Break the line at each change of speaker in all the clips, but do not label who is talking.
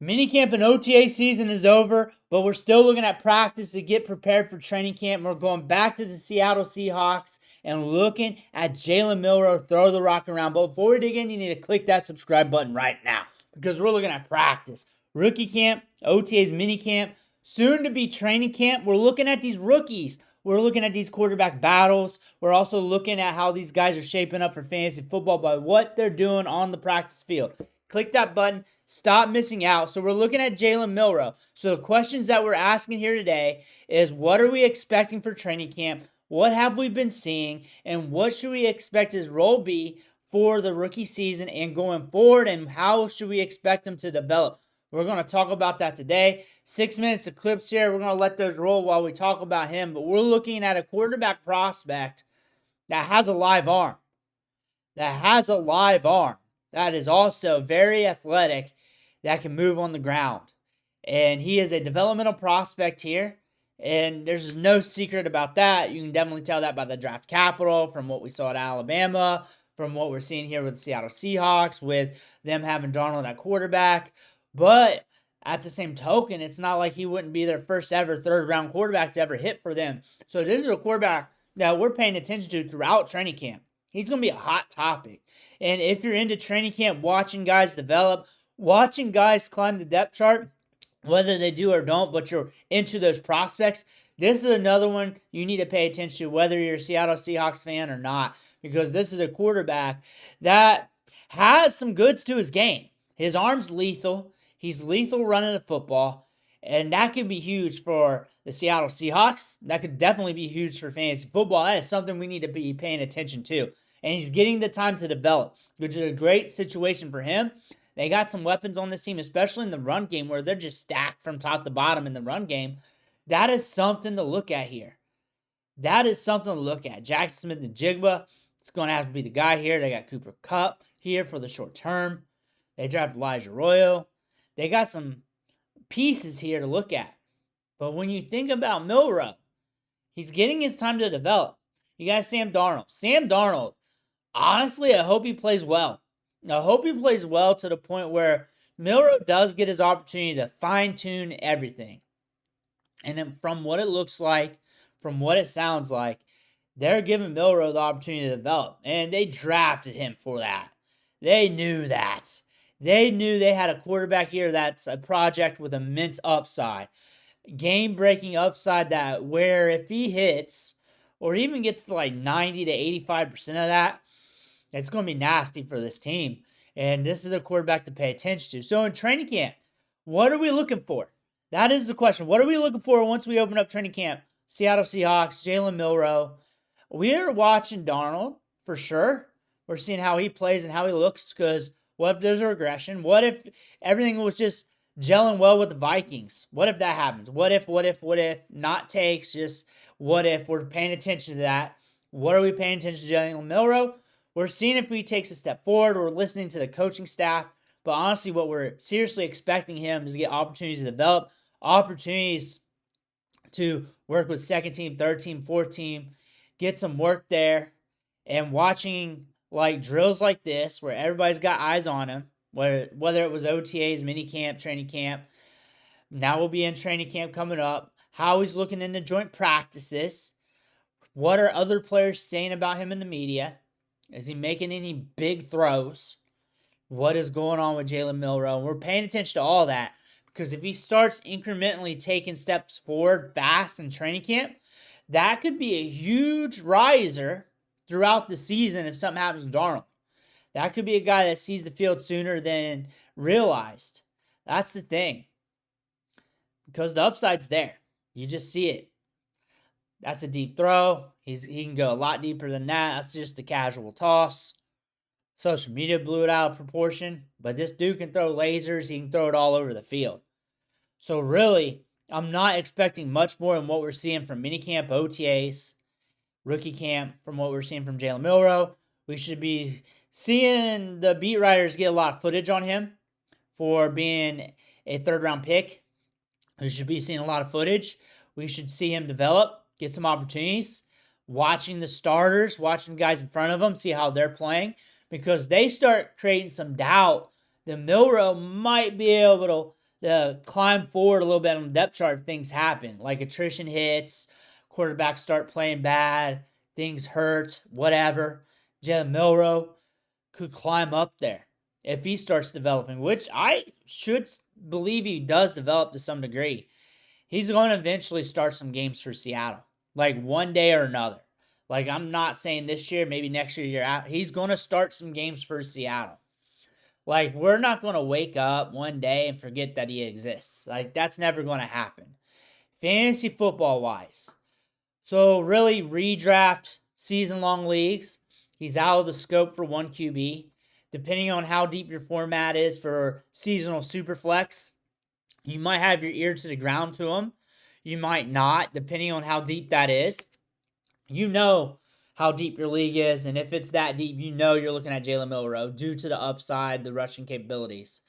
Minicamp and OTA season is over, but we're still looking at practice to get prepared for training camp. We're going back to the Seattle Seahawks and looking at Jalen Milroe throw the rock around. But before we dig in, you need to click that subscribe button right now because we're looking at practice. Rookie camp, OTA's minicamp, soon to be training camp. We're looking at these rookies. We're looking at these quarterback battles. We're also looking at how these guys are shaping up for fantasy football by what they're doing on the practice field. Click that button. Stop missing out. So we're looking at Jalen Milroe. So the questions that we're asking here today is, what are we expecting for training camp? What have we been seeing? And what should we expect his role be for the rookie season and going forward? And how should we expect him to develop? We're going to talk about that today. 6 minutes of clips here. We're going to let those roll while we talk about him. But we're looking at a quarterback prospect that has a live arm. That is also very athletic, that can move on the ground. And he is a developmental prospect here. And there's no secret about that. You can definitely tell that by the draft capital, from what we saw at Alabama, from what we're seeing here with the Seattle Seahawks, with them having Darnold at quarterback. But at the same token, it's not like he wouldn't be their first ever third-round quarterback to ever hit for them. So this is a quarterback that we're paying attention to throughout training camp. He's going to be a hot topic. And if you're into training camp, watching guys develop, watching guys climb the depth chart, whether they do or don't, but you're into those prospects, this is another one you need to pay attention to, whether you're a Seattle Seahawks fan or not, because this is a quarterback that has some goods to his game. His arm's lethal. He's lethal running the football, and that could be huge for the Seattle Seahawks. That could definitely be huge for fantasy football. That is something we need to be paying attention to. And he's getting the time to develop, which is a great situation for him. They got some weapons on this team, especially in the run game, where they're just stacked from top to bottom in the run game. That is something to look at here. Jackson Smith and Jigba, it's going to have to be the guy here. They got Cooper Kupp here for the short term. They drafted Elijah Arroyo. They got some pieces here to look at. But when you think about Milroe, he's getting his time to develop. You got Sam Darnold, honestly, I hope he plays well. I hope he plays well to the point where Milroe does get his opportunity to fine-tune everything. And then from what it looks like, from what it sounds like, they're giving Milroe the opportunity to develop. And they drafted him for that. They knew that. They knew they had a quarterback here that's a project with immense upside. Game-breaking upside that where if he hits, or even gets to like 90 to 85% of that, it's going to be nasty for this team. And this is a quarterback to pay attention to. So in training camp, what are we looking for? That is the question. What are we looking for once we open up training camp? Seattle Seahawks, Jalen Milroe. We are watching Darnold for sure. We're seeing how he plays and how he looks, because what if there's a regression? What if everything was just gelling well with the Vikings? What if that happens? What if? Not takes, just what if. We're paying attention to that. What are we paying attention to Jalen Milroe? We're seeing if he takes a step forward. We're listening to the coaching staff. But honestly, what we're seriously expecting him is to get opportunities to develop, opportunities to work with second team, third team, fourth team, get some work there, and watching like drills like this where everybody's got eyes on him, whether it was OTAs, minicamp, training camp. Now we'll be in training camp coming up. How he's looking into joint practices. What are other players saying about him in the media? Is he making any big throws? What is going on with Jalen Milroe? And we're paying attention to all that, because if he starts incrementally taking steps forward fast in training camp, that could be a huge riser throughout the season if something happens to Darnold. That could be a guy that sees the field sooner than realized. That's the thing. Because the upside's there. You just see it. That's a deep throw. He can go a lot deeper than that. That's just a casual toss. Social media blew it out of proportion. But this dude can throw lasers. He can throw it all over the field. So really, I'm not expecting much more than what we're seeing from minicamp, OTAs, rookie camp, from what we're seeing from Jalen Milroe. We should be seeing the beat writers get a lot of footage on him for being a third-round pick. We should be seeing a lot of footage. We should see him develop, get some opportunities, watching the starters, watching guys in front of him, see how they're playing, because they start creating some doubt that Milroe might be able to climb forward a little bit on the depth chart if things happen. Like attrition hits, quarterbacks start playing bad, things hurt, whatever. Jalen Milroe could climb up there if he starts developing, which I should believe he does develop to some degree. He's going to eventually start some games for Seattle, like one day or another. Like, I'm not saying this year, maybe next year, year out. He's going to start some games for Seattle. Like, we're not going to wake up one day and forget that he exists. Like, that's never going to happen. Fantasy football-wise. So, really, redraft season-long leagues. He's out of the scope for one QB. Depending on how deep your format is for seasonal superflex, you might have your ear to the ground to him. You might not, depending on how deep that is. You know how deep your league is, and if it's that deep, you know you're looking at Jalen Milroe due to the upside, the rushing capabilities.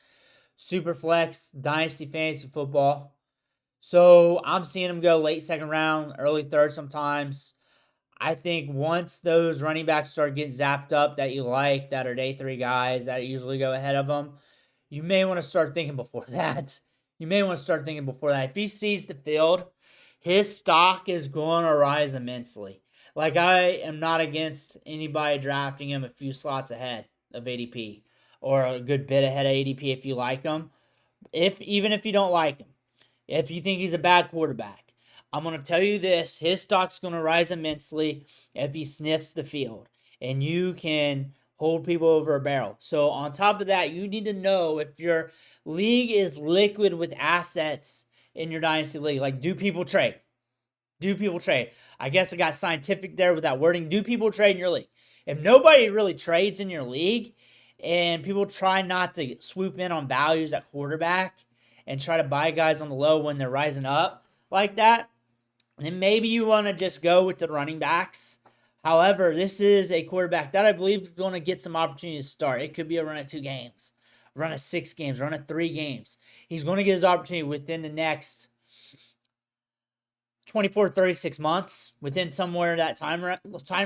Superflex, Dynasty Fantasy Football. So I'm seeing him go late second round, early third sometimes. I think once those running backs start getting zapped up that you like, that are day 3 guys that usually go ahead of them, you may want to start thinking before that. If he sees the field, his stock is going to rise immensely. Like, I am not against anybody drafting him a few slots ahead of ADP or a good bit ahead of ADP if you like him. Even if you don't like him, if you think he's a bad quarterback, I'm going to tell you this, his stock's going to rise immensely if he sniffs the field, and you can hold people over a barrel. So on top of that, you need to know if your league is liquid with assets in your dynasty league. Like, do people trade? I guess I got scientific there with that wording. Do people trade in your league? If nobody really trades in your league and people try not to swoop in on values at quarterback and try to buy guys on the low when they're rising up like that, then maybe you want to just go with the running backs. However, this is a quarterback that I believe is going to get some opportunity to start. It could be a run of 2 games, run of 6 games, run of 3 games. He's going to get his opportunity within the next 24, 36 months, within somewhere that time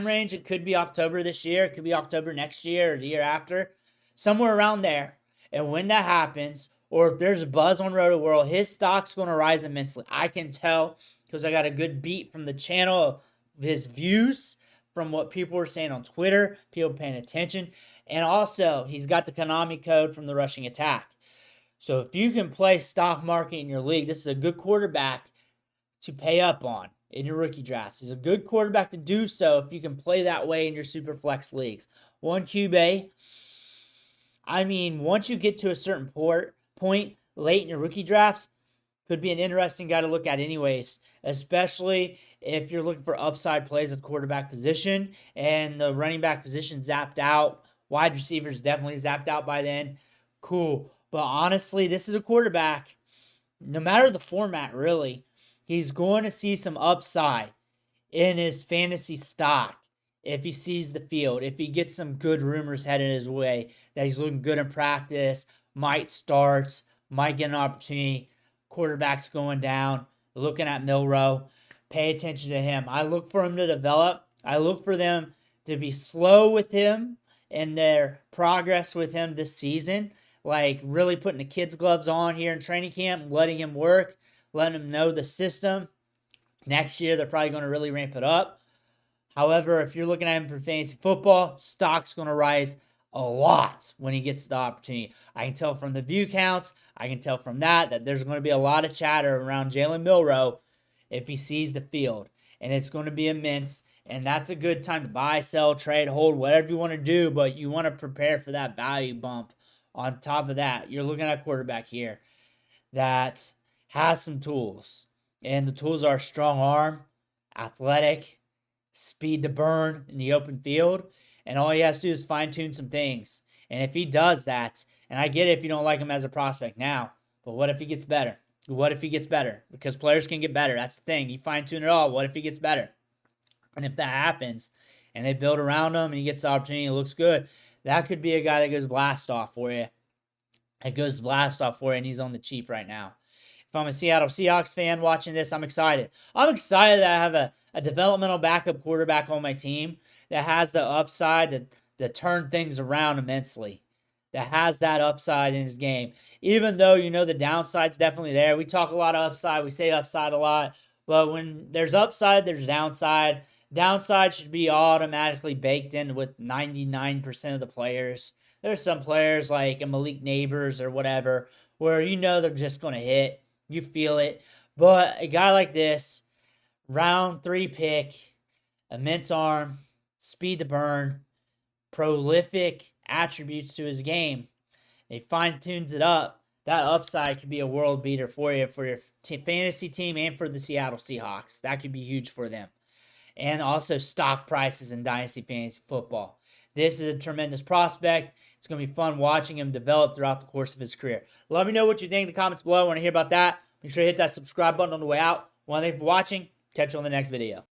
range. It could be October this year. It could be October next year or the year after. Somewhere around there. And when that happens, or if there's a buzz on Roto World, his stock's going to rise immensely. I can tell because I got a good beat from the channel of his views, from what people were saying on Twitter, people paying attention. And also, he's got the Konami code from the rushing attack. So if you can play stock market in your league, this is a good quarterback to pay up on in your rookie drafts. He's a good quarterback to do so if you can play that way in your super flex leagues. One QB, I mean, once you get to a certain point late in your rookie drafts, could be an interesting guy to look at anyways, especially if you're looking for upside plays at the quarterback position and the running back position zapped out. Wide receivers definitely zapped out by then. Cool. But honestly, this is a quarterback, no matter the format really, he's going to see some upside in his fantasy stock if he sees the field, if he gets some good rumors headed his way, that he's looking good in practice, might start, might get an opportunity, quarterback's going down, looking at Milroe, pay attention to him. I look for him to develop. I look for them to be slow with him and their progress with him this season, like really putting the kids' gloves on here in training camp, letting him work, letting him know the system. Next year, they're probably going to really ramp it up. However, if you're looking at him for fantasy football, stock's going to rise a lot when he gets the opportunity. I can tell from the view counts, I can tell from that there's going to be a lot of chatter around Jalen Milroe if he sees the field. And it's going to be immense. And that's a good time to buy, sell, trade, hold, whatever you want to do. But you want to prepare for that value bump. On top of that, you're looking at a quarterback here that has some tools. And the tools are strong arm, athletic, speed to burn in the open field. And all he has to do is fine-tune some things. And if he does that, and I get it if you don't like him as a prospect now, but what if he gets better? What if he gets better? Because players can get better. That's the thing. You fine-tune it all. What if he gets better? And if that happens, and they build around him, and he gets the opportunity, it looks good, that could be a guy that goes blast off for you. And he's on the cheap right now. If I'm a Seattle Seahawks fan watching this, I'm excited. I'm excited that I have a developmental backup quarterback on my team that has the upside to turn things around immensely. that has that upside in his game. Even though, the downside's definitely there. We talk a lot of upside. We say upside a lot. But when there's upside, there's downside. Downside should be automatically baked in with 99% of the players. There's some players like a Malik Neighbors or whatever where they're just going to hit. You feel it. But a guy like this, round 3 pick, immense arm, speed to burn, prolific attributes to his game. He fine-tunes it up. That upside could be a world beater for you, for your fantasy team and for the Seattle Seahawks. That could be huge for them. And also stock prices in Dynasty Fantasy Football. This is a tremendous prospect. It's going to be fun watching him develop throughout the course of his career. Let me know what you think in the comments below. I want to hear about that. Make sure you hit that subscribe button on the way out. Thank you for watching. Catch you on the next video.